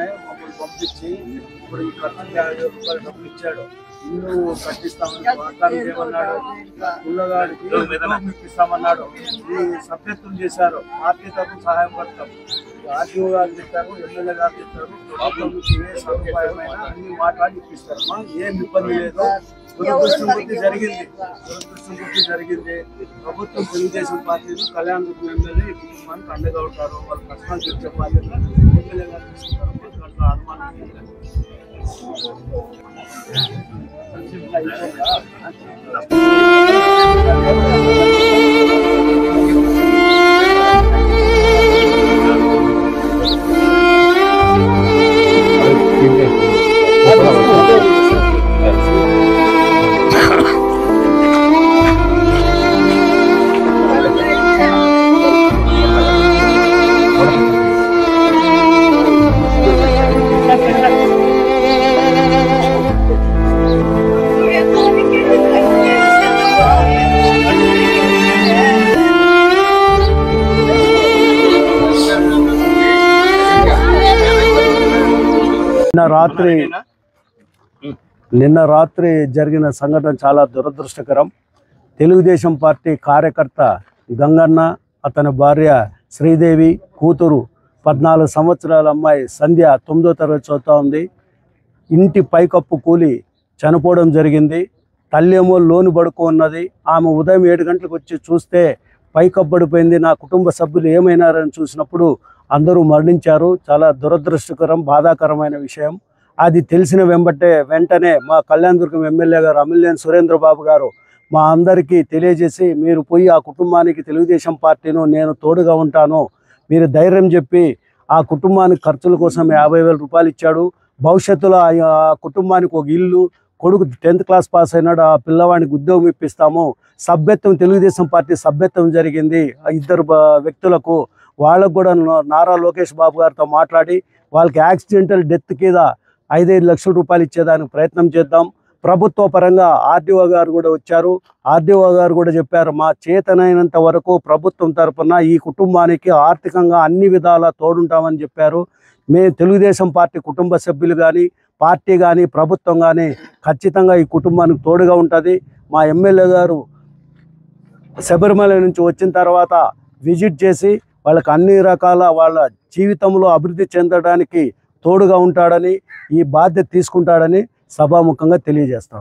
రాగానే మమ్మల్ని పంపించి ఇప్పుడు ఈ ఖర్చు 50,000 రూపాయలు డబ్బులు ఇచ్చాడు. ఇల్లు కట్టిస్తామని వాగ్దానం చేయమన్నాడు. పిల్లగాడికి ఇప్పిస్తామన్నాడు. ఈ సభ్యత్వం చేశారు. పార్టీ తరఫున సహాయం పడతాం. ఆర్టీఓ గారు చెప్పారు, ఎమ్మెల్యే గారు చెప్పారు. ప్రభుత్వం నుంచి ఏ సదుపాయమైనా అన్ని మాట్లాడి ఇప్పిస్తారు. ఏం ఇబ్బంది లేదు. దురదృష్టం జరిగింది. ప్రభుత్వం తెలుగుదేశం పార్టీలు కళ్యాణ ఎమ్మెల్యే ఈ కుటుంబానికి అండగా ఉంటారు. వాళ్ళు కష్టాలు తెచ్చే బాధ్యత ఎమ్మెల్యే గారు తీసుకుంటారు. దాంట్లో అనుమానం నిన్న రాత్రి జరిగిన సంఘటన చాలా దురదృష్టకరం. తెలుగుదేశం పార్టీ కార్యకర్త గంగన్న, అతని భార్య శ్రీదేవి, కూతురు 14 సంవత్సరాల అమ్మాయి సంధ్య 9వ తరగతి చదువుతా ఉంది. ఇంటి పైకప్పు కూలి చనిపోవడం జరిగింది. తల్లి ఏమో లోను పడుకో ఉన్నది. ఆమె ఉదయం 7 గంటలకు వచ్చి చూస్తే పైకప్పు పడిపోయింది. నా కుటుంబ సభ్యులు ఏమైనారని చూసినప్పుడు అందరూ మరణించారు. చాలా దురదృష్టకరం, బాధాకరమైన విషయం. అది తెలిసిన వెంటనే మా కళ్యాణదుర్గం ఎమ్మెల్యే గారు అమిలినేని సురేంద్రబాబు గారు మా అందరికీ తెలియజేసి, మీరు పోయి ఆ కుటుంబానికి తెలుగుదేశం పార్టీను నేను తోడుగా ఉంటాను, మీరు ధైర్యం చెప్పి ఆ కుటుంబానికి ఖర్చుల కోసం 50,000 రూపాయలు ఇచ్చాడు. భవిష్యత్తులో ఆ కుటుంబానికి ఒక ఇల్లు, కొడుకు 10th క్లాస్ పాస్ అయినాడు, ఆ పిల్లవాడికి ఉద్యోగం ఇప్పిస్తాము. సభ్యత్వం, తెలుగుదేశం పార్టీ సభ్యత్వం జరిగింది 2 వ్యక్తులకు. వాళ్ళకు కూడా నారా లోకేష్ బాబు గారితో మాట్లాడి వాళ్ళకి యాక్సిడెంటల్ డెత్ కింద 5-5 లక్షల రూపాయలు ఇచ్చేదానికి ప్రయత్నం చేద్దాం. ప్రభుత్వ పరంగా ఆర్డీఓ గారు కూడా వచ్చారు. ఆర్డీఓ గారు కూడా చెప్పారు, మా చేతనైనంత వరకు ప్రభుత్వం తరఫున ఈ కుటుంబానికి ఆర్థికంగా అన్ని విధాలా తోడుంటామని చెప్పారు. మేము తెలుగుదేశం పార్టీ కుటుంబ సభ్యులు కానీ, పార్టీ కానీ, ప్రభుత్వం కానీ ఖచ్చితంగా ఈ కుటుంబానికి తోడుగా ఉంటుంది. మా ఎమ్మెల్యే గారు శబరిమల నుంచి వచ్చిన తర్వాత విజిట్ చేసి వాళ్ళకి అన్ని రకాల వాళ్ళ జీవితంలో అభివృద్ధి చెందడానికి తోడుగా ఉంటాడని, ఈ బాధ్యత తీసుకుంటాడని సభాముఖంగా తెలియజేస్తాం.